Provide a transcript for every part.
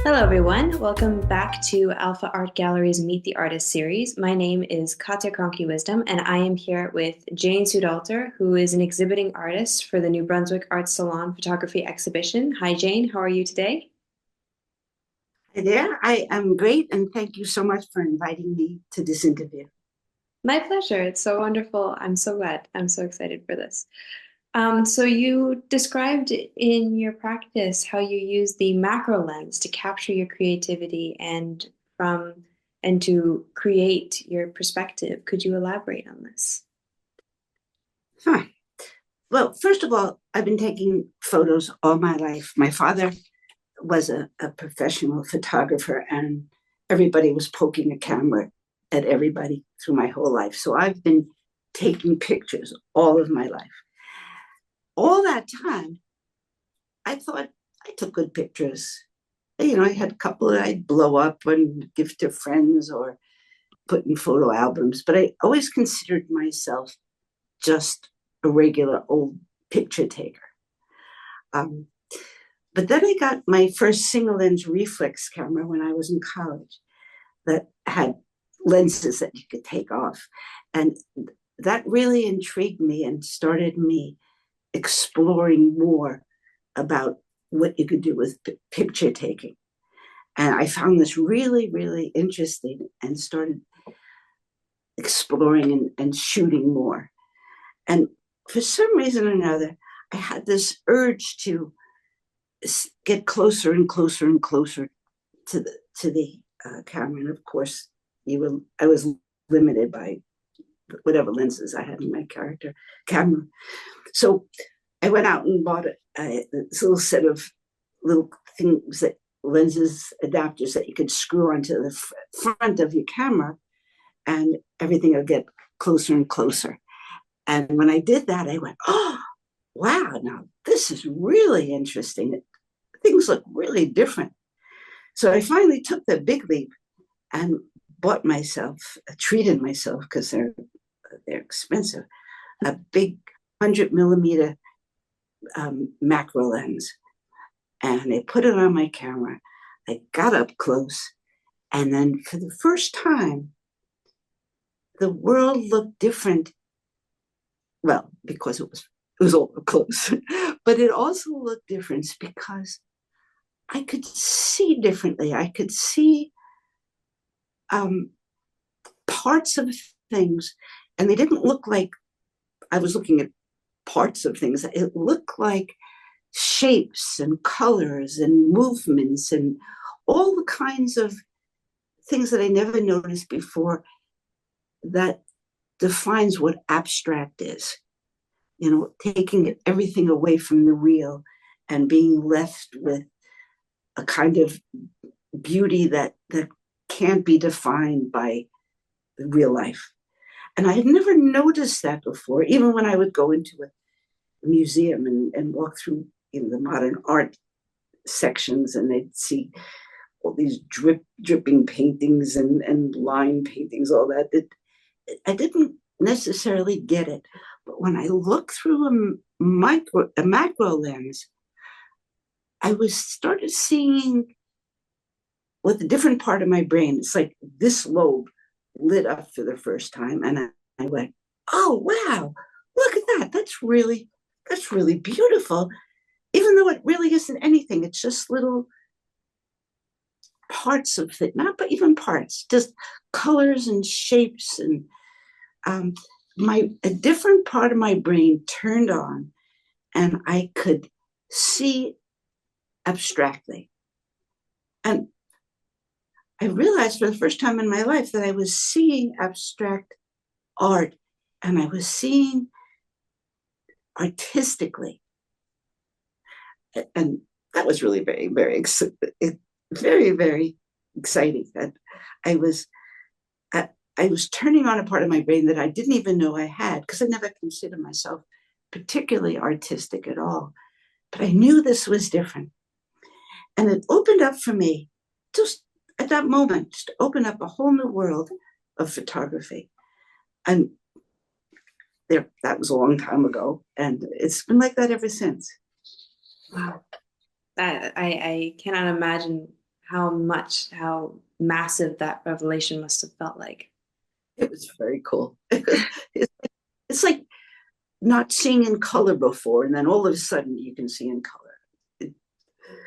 Hello, everyone. Welcome back to Alpha Art Gallery's Meet the Artist series. My name is Katya Cronky Wisdom, and I am here with Jane Soodalter, who is an exhibiting artist for the New Brunswick Art Salon Photography Exhibition. Hi, Jane. How are you today? Hi there. I am great, and thank you so much for inviting me to this interview. My pleasure. It's so wonderful. I'm so glad. I'm so excited for this. So you described in your practice how you use the macro lens to capture your creativity from and to create your perspective. Could you elaborate on this? Huh. Well, first of all, I've been taking photos all my life. My father was a professional photographer, and everybody was poking a camera at everybody through my whole life. So I've been taking pictures all of my life. All that time, I thought I took good pictures. I had a couple that I'd blow up and give to friends or put in photo albums, but I always considered myself just a regular old picture taker. Um, but then I got my first single lens reflex camera when I was in college that had lenses that you could take off. And that really intrigued me and started me exploring more about what you could do with picture taking. And I found this really, really interesting and started exploring and shooting more. And for some reason or another, I had this urge to get closer and closer and closer to the camera. And of course, I was limited by whatever lenses I had in my character camera. So I went out and bought this little set of little things that lenses adapters that you could screw onto the front of your camera, and everything would get closer and closer. And when I did that, I went, oh, wow, now this is really interesting. Things look really different. So I finally took the big leap and bought myself, treated myself, because they're expensive, a big 100 millimeter macro lens. And I put it on my camera. I got up close. And then for the first time, the world looked different. Well, because it was all close, but it also looked different because I could see differently. I could see um, parts of things, and they didn't look like I was looking at parts of things. It looked like shapes and colors and movements and all the kinds of things that I never noticed before that defines what abstract is. Taking everything away from the real and being left with a kind of beauty that can't be defined by real life. And I had never noticed that before, even when I would go into a museum and walk through the modern art sections, and they'd see all these dripping paintings and line paintings, all that. I didn't necessarily get it. But when I look through a macro lens, I was started seeing with a different part of my brain. It's like this lobe lit up for the first time, and I went, "Oh wow, look at that! That's really beautiful." Even though it really isn't anything, it's just little parts of it, not but even parts, just colors and shapes, and um, my a different part of my brain turned on, and I could see abstractly. And I realized for the first time in my life that I was seeing abstract art, and I was seeing artistically. And that was really very, very, very exciting. That I was, I was turning on a part of my brain that I didn't even know I had, because I never considered myself particularly artistic at all. But I knew this was different. And it opened up for me just at that moment, just to open up a whole new world of photography. And that was a long time ago. And it's been like that ever since. Wow. That I cannot imagine how massive that revelation must have felt like. It was very cool. It's like not seeing in color before, and then all of a sudden you can see in color.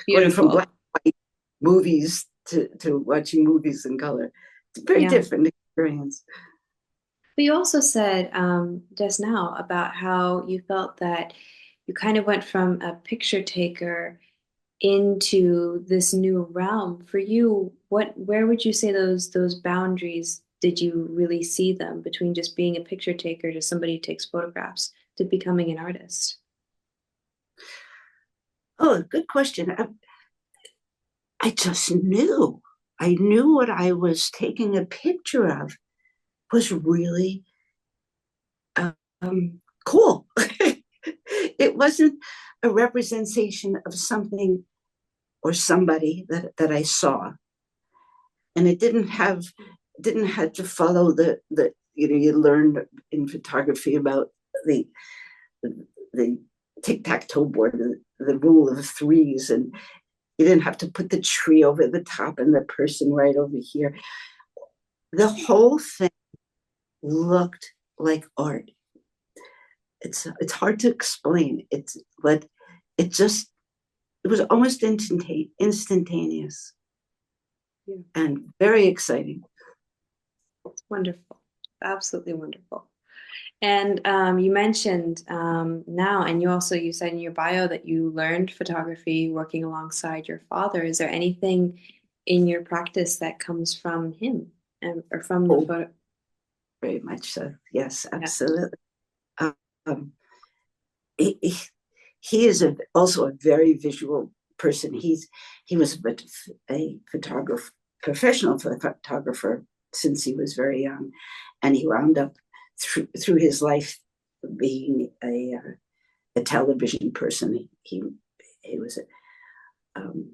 Going from black Beautiful. and white movies to watching movies in color. It's a very Yeah. different experience. But you also said just now about how you felt that you kind of went from a picture taker into this new realm. For you, where would you say those boundaries did you really see them between just being a picture taker to somebody who takes photographs to becoming an artist? Oh, good question. I just knew. I knew what I was taking a picture of was really cool. It wasn't a representation of something or somebody that I saw, and it didn't have to follow the you learned in photography about the the tic-tac-toe board, the rule of threes, and you didn't have to put the tree over the top and the person right over here. The whole thing looked like art. It's hard to explain. It's but it just it was almost instantaneous Yeah, and very exciting. it's wonderful. Absolutely wonderful. And you mentioned now, and you said in your bio that you learned photography working alongside your father. Is there anything in your practice that comes from him or from the Oh, photo? very much so. Yes, Yeah. absolutely. Um, he, he is also a very visual person. He was a photographer, professional photographer since he was very young, and he wound up through his life being a television person. He was um,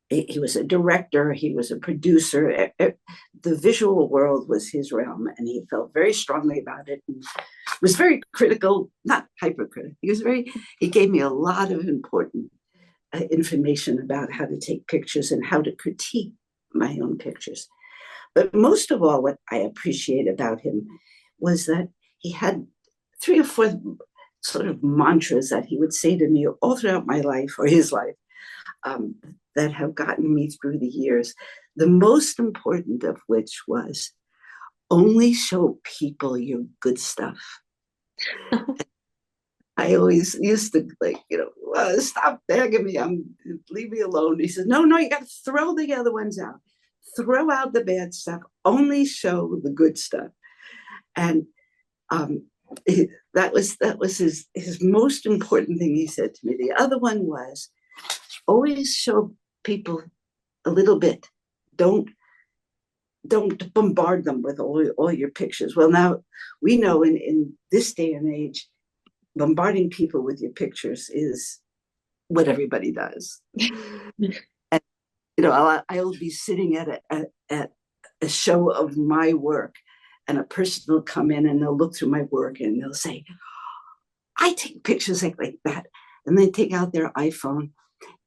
he was a director, he was a producer. The visual world was his realm, and he felt very strongly about it and was very critical, not hypercritical. He gave me a lot of important information about how to take pictures and how to critique my own pictures. But most of all, what I appreciate about him was that he had three or four sort of mantras that he would say to me all throughout my life or his life, um, that have gotten me through the years. The most important of which was only show people your good stuff. I always used to stop begging me, leave me alone. He says, no, you got to throw the other ones out. Throw out the bad stuff. Only show the good stuff. And um, that was his most important thing he said to me. The other one was always show people a little bit. Don't don't bombard them with all your pictures. Well, now we know in this day and age, bombarding people with your pictures is what everybody does. And I'll be sitting at a show of my work, and a person will come in and they'll look through my work and they'll say, "I take pictures like that," and they take out their iPhone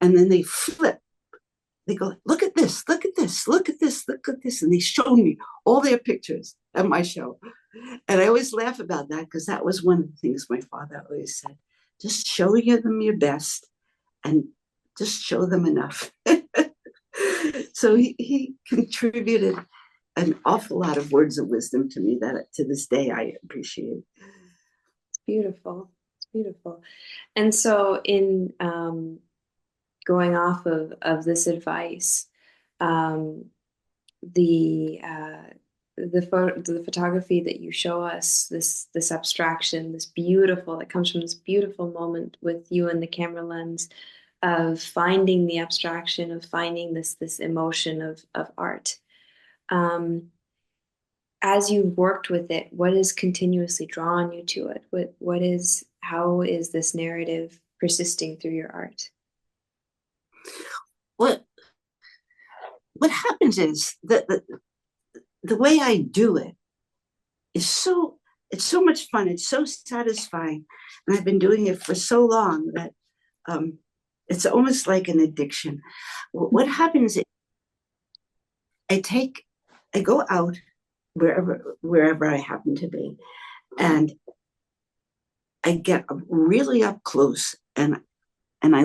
and then they flip. They go, "Look at this, look at this, look at this, look at this," and they show me all their pictures at my show. And I always laugh about that because that was one of the things my father always said: just show them your best and just show them enough. So he contributed an awful lot of words of wisdom to me that to this day I appreciate. It's beautiful. It's beautiful. And so in going off of this advice, um, the photography that you show us, this abstraction, this beautiful that comes from this beautiful moment with you and the camera lens of finding the abstraction, of finding this emotion of art. Um, as you've worked with it, what has continuously drawn you to it? How is this narrative persisting through your art? What what happens is that the way I do it is it's so much fun. It's so satisfying, and I've been doing it for so long that um, It's almost like an addiction. What happens is I take, I go out wherever I happen to be, and I get really up close, and I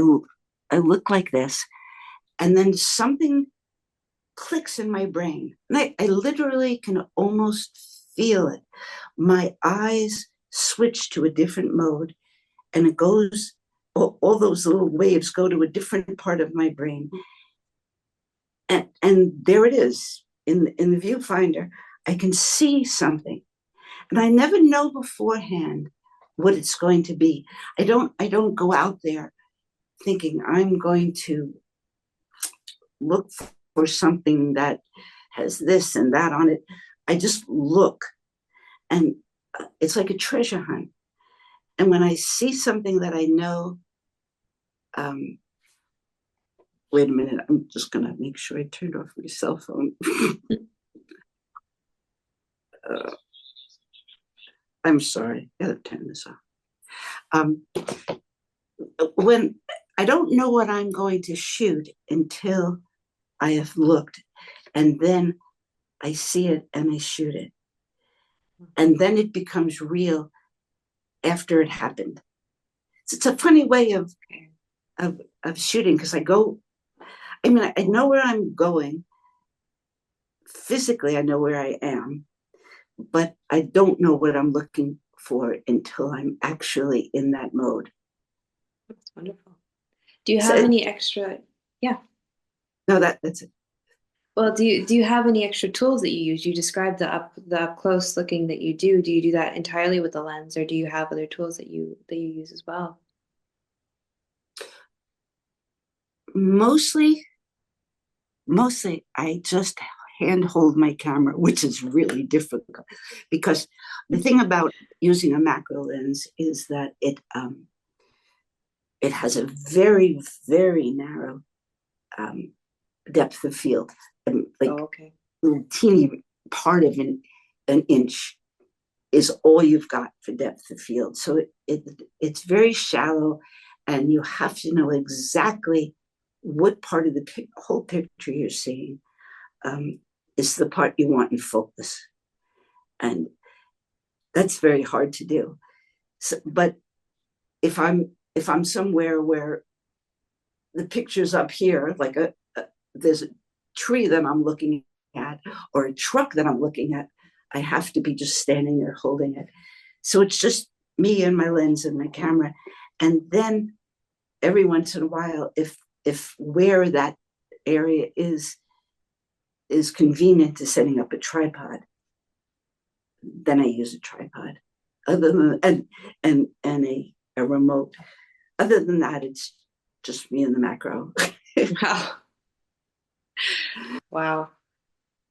look like this, and then something clicks in my brain. And I literally can almost feel it. My eyes switch to a different mode, and it goes, all those little waves go to a different part of my brain. And there it is in the viewfinder. I can see something, and I never know beforehand what it's going to be. I don't go out there thinking I'm going to look for something that has this and that on it. I just look, and it's like a treasure hunt. And when I see something that I know, um, wait a minute, I'm just going to make sure I turned off my cell phone. I'm sorry, I gotta turn this off. Um, when I don't know what I'm going to shoot until I have looked, and then I see it and I shoot it. And then it becomes real after it happened. So it's a funny way of shooting, because I mean, I know where I'm going. Physically, I know where I am, but I don't know what I'm looking for until I'm actually in that mode. That's wonderful. Do you So have any extra, yeah. no, that's it. Well, do you have any extra tools that you use? You described the up close looking that you do. Do you do that entirely with the lens, or do you have other tools that you use as well? Mostly, mostly, I just handhold my camera, which is really difficult, because the thing about using a macro lens is that it has a very, very narrow um, depth of field, and like Oh, okay. a little teeny part of an inch is all you've got for depth of field. So it's very shallow, and you have to know exactly what part of the whole picture you're seeing um, is the part you want in focus, and that's very hard to do. So, but if I'm somewhere where the picture's up here, like there's a tree that I'm looking at or a truck that I'm looking at, I have to be just standing there holding it. So it's just me and my lens and my camera. And then every once in a while, if where that area is convenient to setting up a tripod, then I use a tripod. Other than and a remote. Other than that, it's just me and the macro. Wow. Wow.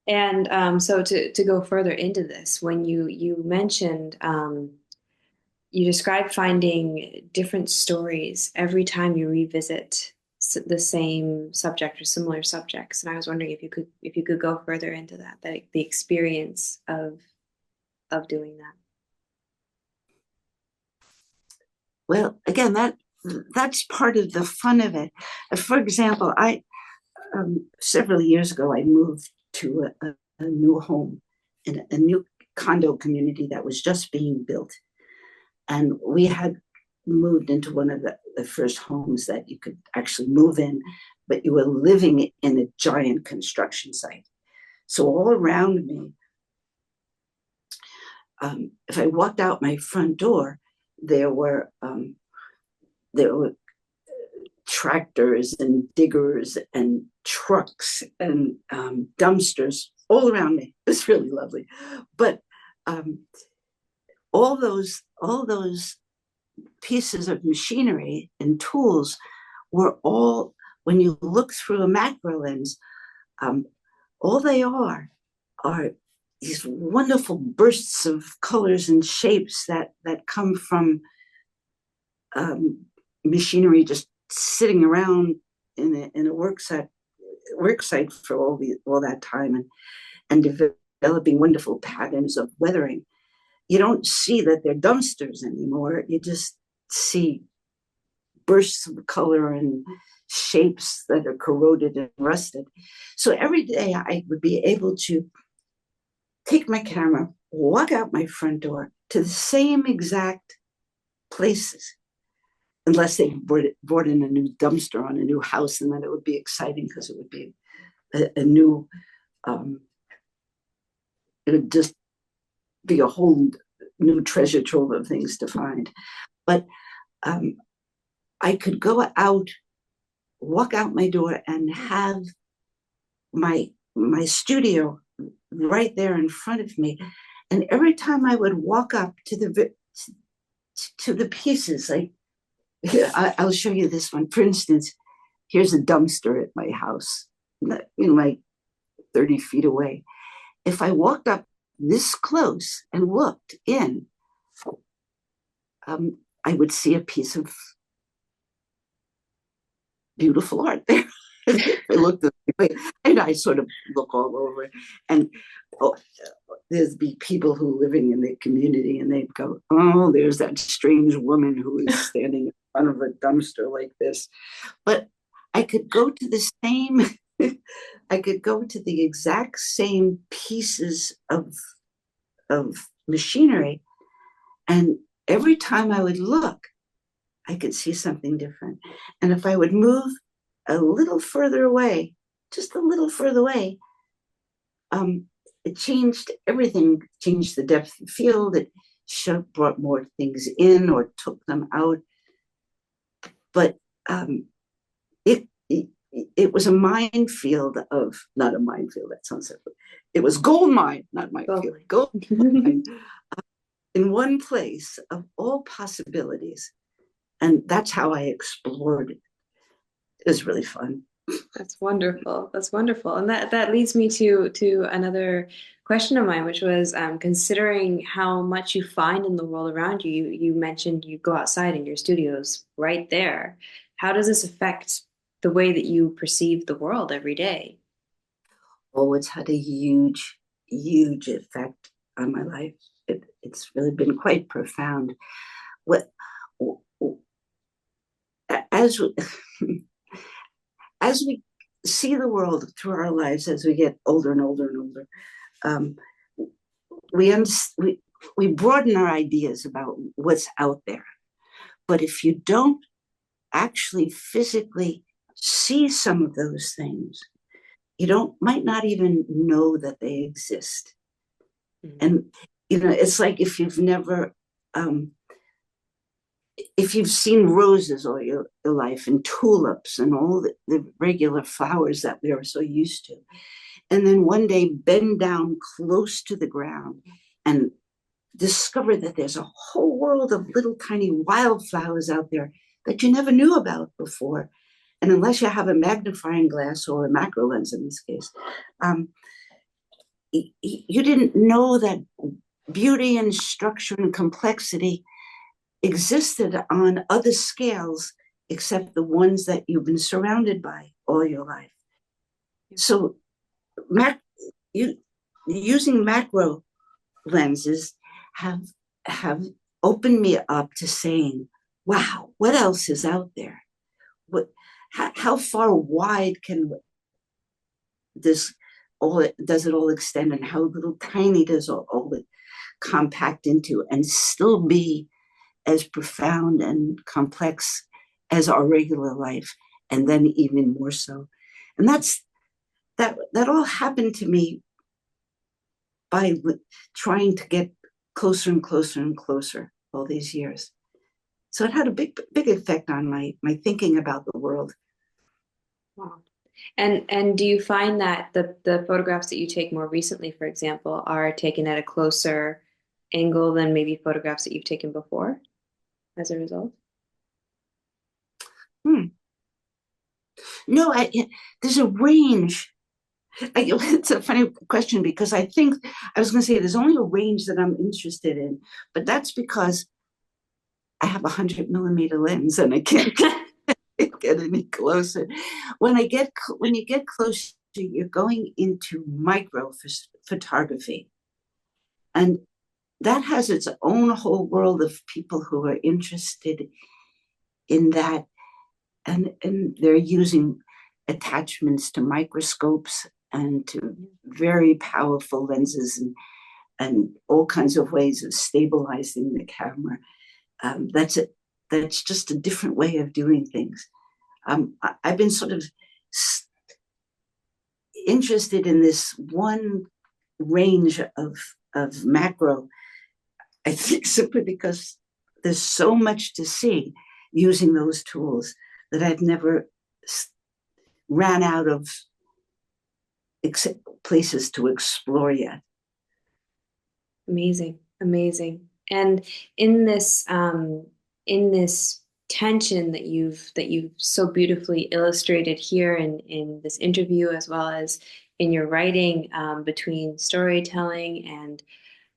And so to go further into this, when you mentioned you described finding different stories every time you revisit the same subject or similar subjects, and I was wondering if you could go further into that, the experience of doing that. Well, again, that's part of the fun of it. For example, I several years ago I moved to a new home in a new condo community that was just being built, and we had moved into one of the first homes that you could actually move in, but you were living in a giant construction site. So all around me, if I walked out my front door, there were there were tractors and diggers and trucks and dumpsters all around me. It was really lovely, but um, all those pieces of machinery and tools were all, when you look through a macro lens, um, all they are these wonderful bursts of colors and shapes that come from machinery just sitting around in a work site for all that time, and developing wonderful patterns of weathering. You don't see that they're dumpsters anymore. You just see bursts of color and shapes that are corroded and rusted. So every day I would be able to take my camera, walk out my front door to the same exact places, unless they brought in a new dumpster on a new house, and then it would be exciting because it would be a new, it would just be a whole new treasure trove of things to find. But I could go out, walk out my door, and have my studio right there in front of me. And every time I would walk up to the pieces, like I'll show you this one. For instance, here's a dumpster at my house, like 30 feet away. If I walked up this close and looked in, I would see a piece of beautiful art there. I looked at it, and I sort of look all over, and there'd be people who are living in the community, and they'd go, "Oh, there's that strange woman who is standing in front of a dumpster like this." But I could go to the same, I could go to the exact same pieces of machinery, and every time I would look, I could see something different. And if I would move a little further away, just a little further away, it changed everything, changed the depth of field. It brought more things in or took them out. But it was a minefield of, not a minefield, that sounds like, it was gold mine, not minefield, gold mine, in one place of all possibilities. And that's how I explored it. It was really fun. That's wonderful. That's wonderful. And that leads me to another question of mine, which was considering how much you find in the world around you. You mentioned you go outside and your studio's right there. How does this affect the way that you perceive the world every day? Oh, it's had a huge, huge effect on my life. It's really been quite profound. What as as we see the world through our lives, as we get older and older and older, um, we, we broaden our ideas about what's out there. But if you don't actually physically see some of those things, you might not even know that they exist. Mm-hmm. And it's like if you've seen roses all your life, and tulips and all the regular flowers that we are so used to, and then one day bend down close to the ground and discover that there's a whole world of little tiny wildflowers out there that you never knew about before. And unless you have a magnifying glass or a macro lens in this case, you didn't know that beauty and structure and complexity existed on other scales except the ones that you've been surrounded by all your life. So using macro lenses have opened me up to saying, wow, what else is out there? How far wide can does it all extend, and how little tiny does all it compact into and still be as profound and complex as our regular life, and then even more so. And that all happened to me by trying to get closer and closer and closer all these years. So it had a big effect on my thinking about the world. Wow. And do you find that the photographs that you take more recently, for example, are taken at a closer angle than maybe photographs that you've taken before as a result? No, there's a range. It's a funny question, because I think I was going to say there's only a range that I'm interested in, but that's because I have a 100mm lens and I can't get any closer. When you get closer, you're going into micro photography, and that has its own whole world of people who are interested in that. and they're using attachments to microscopes and to very powerful lenses and all kinds of ways of stabilizing the camera. That's it. That's just a different way of doing things. I've been sort of interested in this one range of macro, I think simply because there's so much to see using those tools that I've never ran out of places to explore yet. Amazing, amazing. And in this tension that you've so beautifully illustrated here in this interview, as well as in your writing, between storytelling and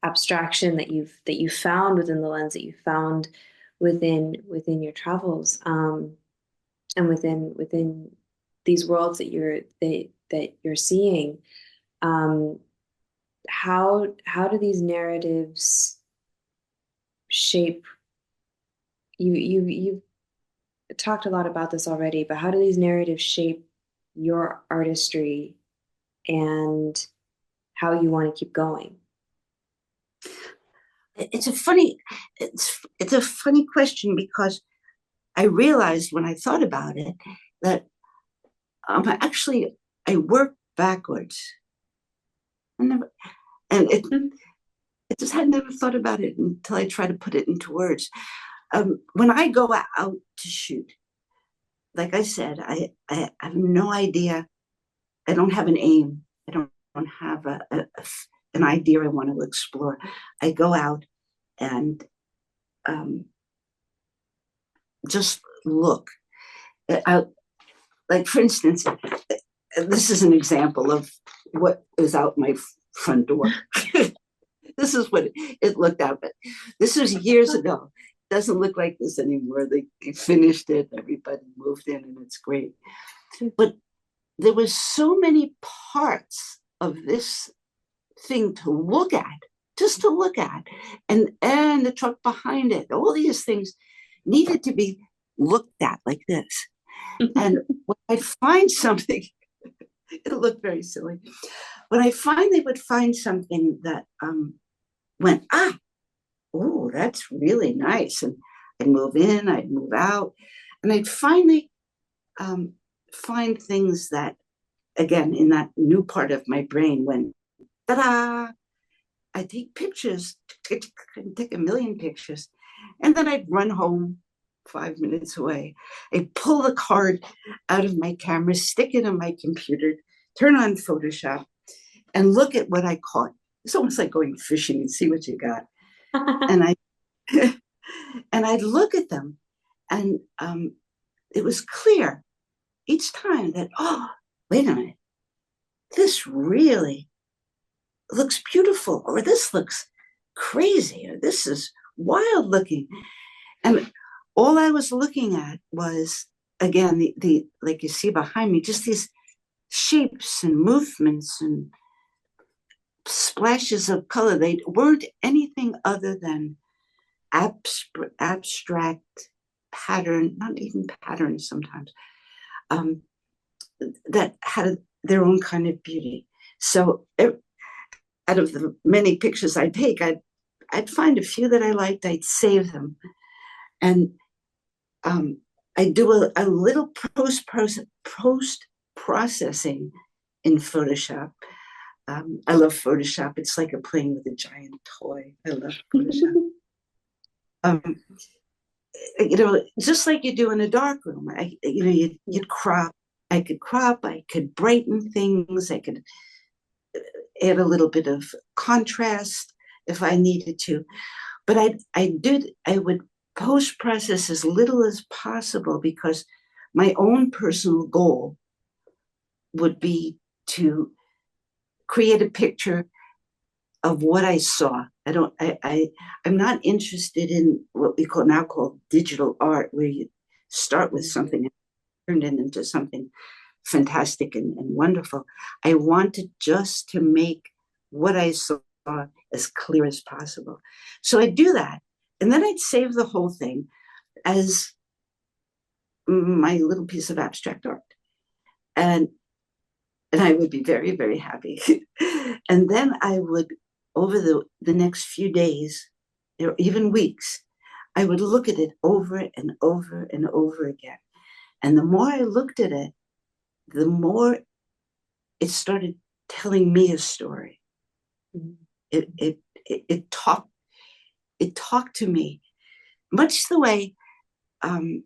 abstraction that you found within the lens, that you found within your travels, and within these worlds that you're seeing. Um, how do these narratives shape you? You've talked a lot about this already, but how do these narratives shape your artistry and how you want to keep going? It's a funny it's a funny question because I realized when I thought about it that actually I work backwards. I never and it just had never thought about it until I try to put it into words. When I go out to shoot, like I said, I have no idea. I don't have an aim. I don't have an idea I want to explore. I go out and just look. Like, for instance, this is an example of what is out my front door. This is what it looked out. But this was years ago. It doesn't look like this anymore. They finished it. Everybody moved in, and it's great. But there was so many parts of this thing to look at, just to look at, and the truck behind it. All these things needed to be looked at like this. And when I find something, it'll look very silly. When I finally would find something that went, oh, that's really nice. And I'd move in, I'd move out, and I'd finally find things that, again, in that new part of my brain, when, ta-da, I take pictures, take a million pictures, and then I'd run home 5 minutes away. I'd pull the card out of my camera, stick it on my computer, turn on Photoshop, and look at what I caught. It's almost like going fishing and see what you got. And I and I'd look at them, and it was clear each time that, oh, wait a minute, this really looks beautiful, or this looks crazy, or this is wild looking. And all I was looking at was, again, the like you see behind me, just these shapes and movements and splashes of color. They weren't anything other than abstract pattern, not even patterns sometimes, that had their own kind of beauty. So out of the many pictures I take, I'd find a few that I liked, I'd save them. And I do a little post processing in Photoshop. I love Photoshop. It's like playing with a giant toy. I love Photoshop. Just like you do in a dark room. You'd crop. I could crop. I could brighten things. I could add a little bit of contrast if I needed to. But I would post process as little as possible, because my own personal goal would be to create a picture of what I saw. I'm not interested in what we call digital art, where you start with something and turn it into something fantastic and wonderful. I wanted just to make what I saw as clear as possible. So I'd do that. And then I'd save the whole thing as my little piece of abstract art. And and I would be very, very happy. And then I would, over the next few days, or even weeks, I would look at it over and over and over again. And the more I looked at it, the more it started telling me a story. Mhm. It it it talked to me, much the way, um,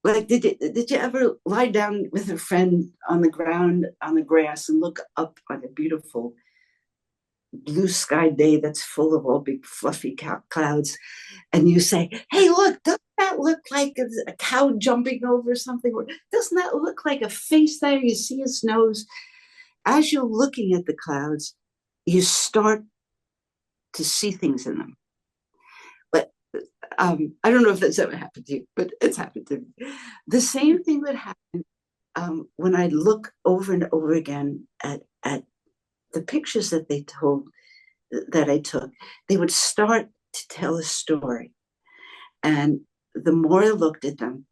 like, did you ever lie down with a friend on the ground on the grass and look up on a beautiful blue sky day that's full of all big fluffy clouds, and you say, "Hey, look, doesn't that look like a cow jumping over something? Or doesn't that look like a face there? You see his nose." As you're looking at the clouds, you start to see things in them. But I don't know if that's ever happened to you, but it's happened to me. The same thing would happen when I look over and over again at the pictures that I took. They would start to tell a story, and the more I looked at them,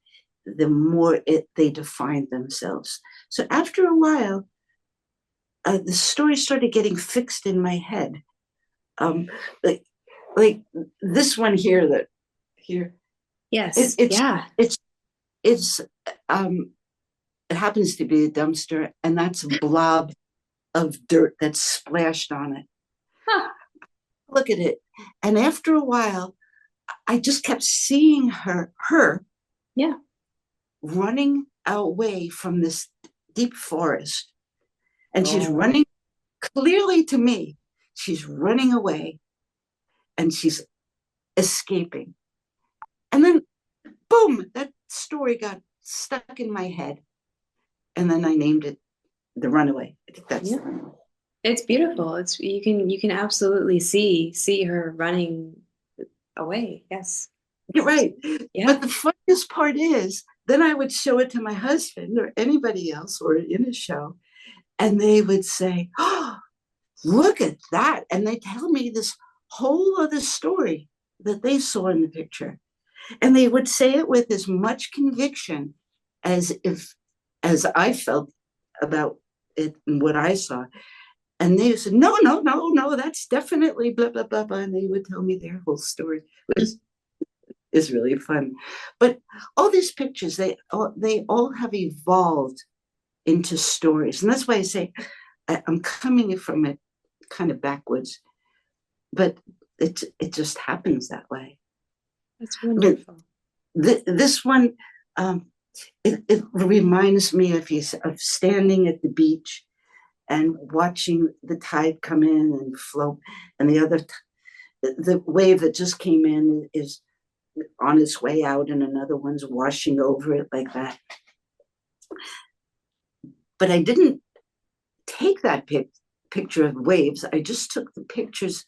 the more they defined themselves. So after a while, the story started getting fixed in my head. Um, like, like this one here, that here, it, Yes. it's Yeah. it's it's um, it happens to be a dumpster, and that's a blob of dirt that's splashed on it. Huh. Look at it, and after a while, I just kept seeing her Yeah. running away from this deep forest, and she's Oh. running clearly to me. She's running away, and she's escaping. And then, boom, that story got stuck in my head. And then I named it The Runaway. I think that's Yeah. The Runaway. It's beautiful. It's you can absolutely see her running away. Yes. You're right. Yeah. But the funniest part is, then I would show it to my husband or anybody else or in a show, and they would say, "Oh, look at that." And they tell me this whole other story that they saw in the picture. And they would say it with as much conviction as I felt about it and what I saw. And they said, "No, no, no, no, that's definitely blah blah blah blah." And they would tell me their whole story, which is really fun. But all these pictures, they all have evolved into stories. And that's why I say I'm coming from it kind of backwards, but it just happens that way. That's I mean, wonderful. this one, um, it reminds me of standing at the beach and watching the tide come in and float, and the wave that just came in is on its way out, and another one's washing over it like that. But I didn't take that picture of waves. I just took the pictures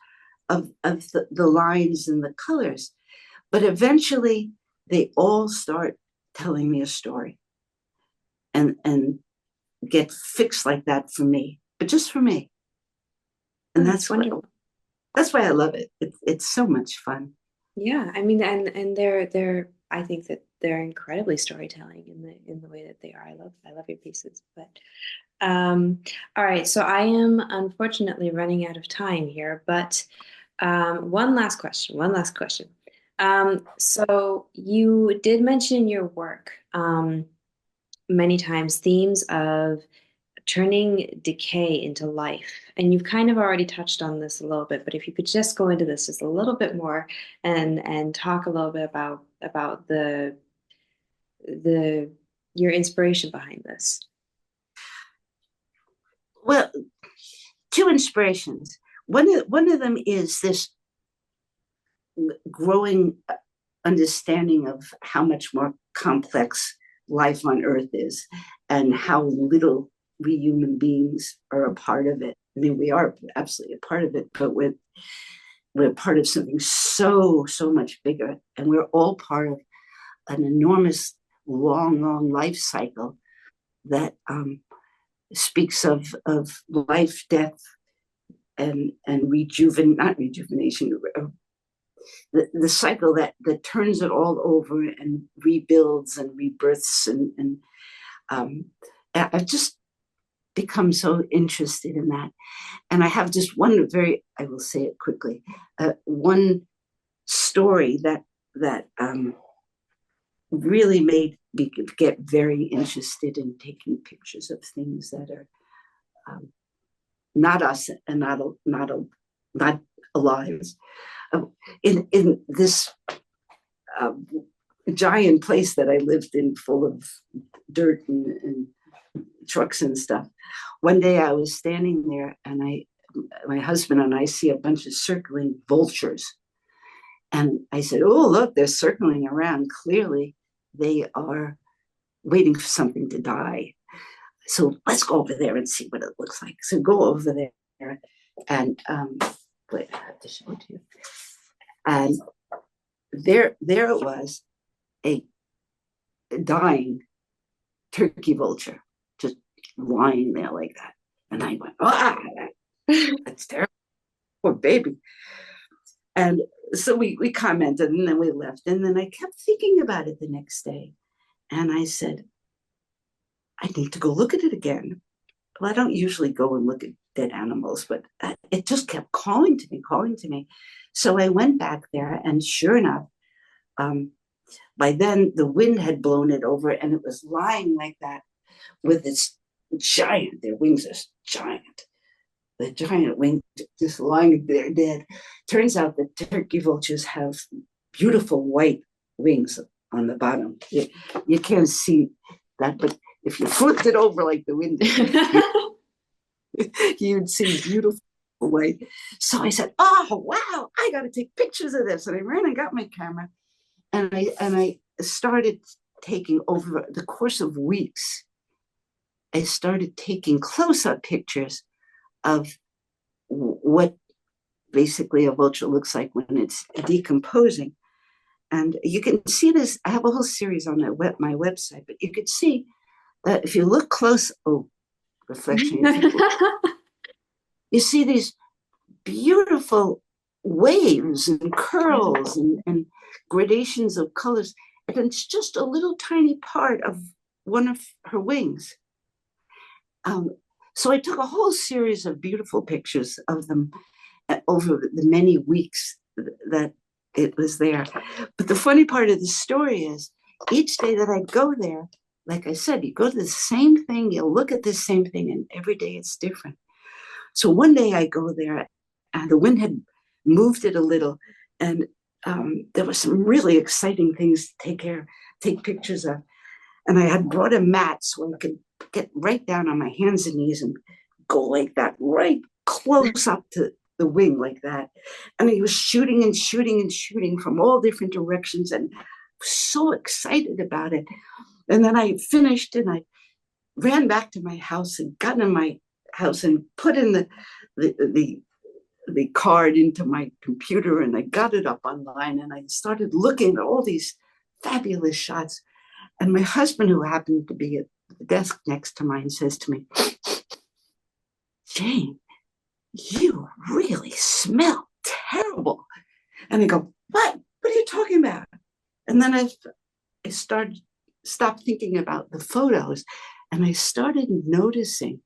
of the lines and the colors. But eventually, they all start telling me a story, and get fixed like that for me, but just for me. Oh, And that's wonderful. that's why I love it. It's so much fun. Yeah, I mean, and they're I think that they're incredibly storytelling in the way that they are. I love your pieces. But all right, so I am unfortunately running out of time here, but one last question, one last question. So you did mention in your work many times themes of turning decay into life. And you've kind of already touched on this a little bit, but if you could just go into this just a little bit more and talk a little bit about the your inspiration behind this. Well, two inspirations. One of them is this growing understanding of how much more complex life on Earth is, and how little we human beings are a part of it. I mean, we are absolutely a part of it, but we're part of something so much bigger, and we're all part of an enormous, long life cycle that speaks of life, death, and not rejuvenation, the cycle that turns it all over and rebuilds and rebirths, and um, I've just become so interested in that. And I have just one I will say it quickly, one story that really made me get very interested in taking pictures of things that are not us and not alive. In this um, giant place that I lived in, full of dirt and trucks and stuff. One day I was standing there, and my husband and I see a bunch of circling vultures. And I said, "Oh, look, they're circling around. Clearly, they are waiting for something to die. So let's go over there and see what it looks like." So go over there, and wait, I have to show it to you. And there it was, a dying turkey vulture, just lying there like that. And I went, "Ah, that's terrible, poor baby." And so we commented, and then we left. And then I kept thinking about it the next day. And I said, "I need to go look at it again." Well, I don't usually go and look at dead animals, but it just kept calling to me. So I went back there, and sure enough, by then the wind had blown it over, and it was lying like that with its giant, their wings are giant, the giant wings just lying there dead. Turns out that turkey vultures have beautiful white wings on the bottom. You can't see that, but if you flipped it over like the wind did, you'd see beautiful white. So I said, "Oh, wow, I got to take pictures of this." And I ran and got my camera, and I started taking, over the course of weeks, I started taking close-up pictures of what basically a vulture looks like when it's decomposing. And you can see this. I have a whole series on my website, but you could see that if you look close, reflection, you see these beautiful waves and curls and gradations of colors. And it's just a little tiny part of one of her wings. So I took a whole series of beautiful pictures of them over the many weeks that it was there. But the funny part of the story is, each day that I go there, like I said, you go to the same thing, you look at the same thing, and every day it's different. So one day I go there, and the wind had moved it a little, and there were some really exciting things to take pictures of. And I had brought a mat so I could get right down on my hands and knees and go like that, right close up to the wing like that. And he was shooting and shooting and shooting from all different directions, and was so excited about it. And then I finished, and I ran back to my house and got in my house and put in the card into my computer, and I got it up online, and I started looking at all these fabulous shots. And my husband, who happened to be at the desk next to mine, says to me, "Jane, you really smell terrible." And I go, "What? What are you talking about?" And then I stopped thinking about the photos, and I started noticing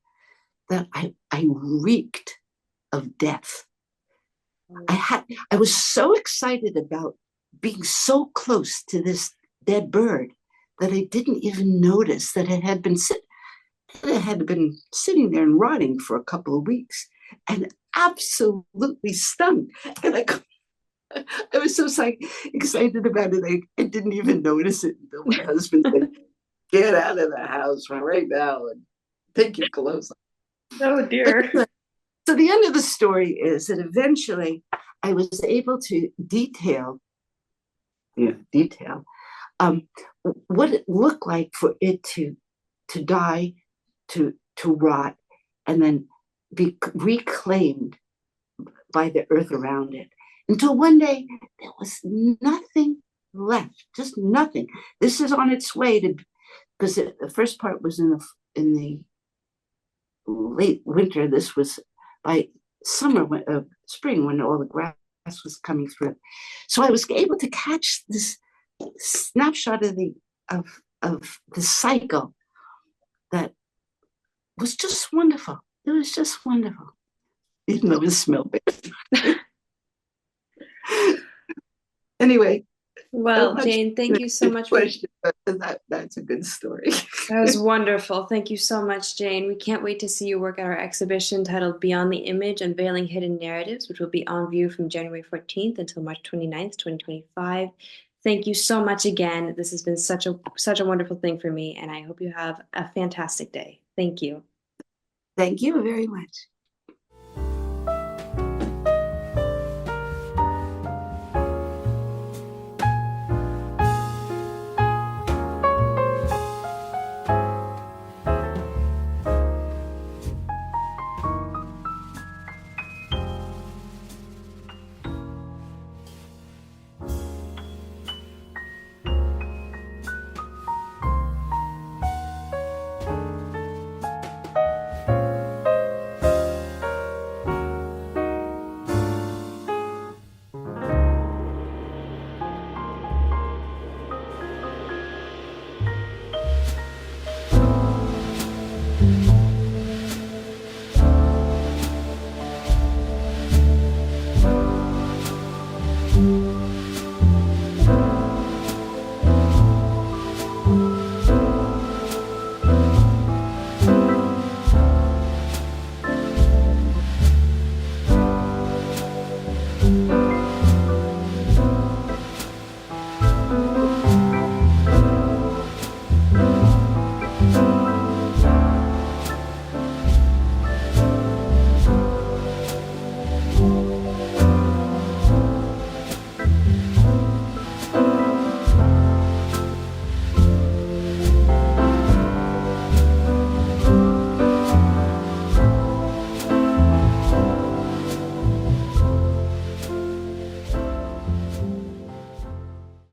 that I reeked of death. I was so excited about being so close to this dead bird that I didn't even notice that it had been sitting there and rotting for a couple of weeks, and absolutely stung. And I was so excited about it, I didn't even notice it until my husband said, "Get out of the house right now and take your clothes off." Oh dear. So the end of the story is that eventually I was able to detail what it looked like for it to die, to rot, and then be reclaimed by the earth around it, until one day there was nothing left, just nothing. This is on its way to, because the first part was in the late winter. This was by spring, when all the grass was coming through. So I was able to catch this snapshot of the cycle that was just wonderful. It was just wonderful, even though it smelled bad. Anyway, I'm Well, not Jane, thank sure you so the much for question, but that's a good story. that was wonderful. Thank you so much, Jane. We can't wait to see your work at our exhibition titled Beyond the Image, Unveiling Hidden Narratives, which will be on view from January 14th until March 29th, 2025. Thank you so much again. This has been such a wonderful thing for me, and I hope you have a fantastic day. Thank you. Thank you very much.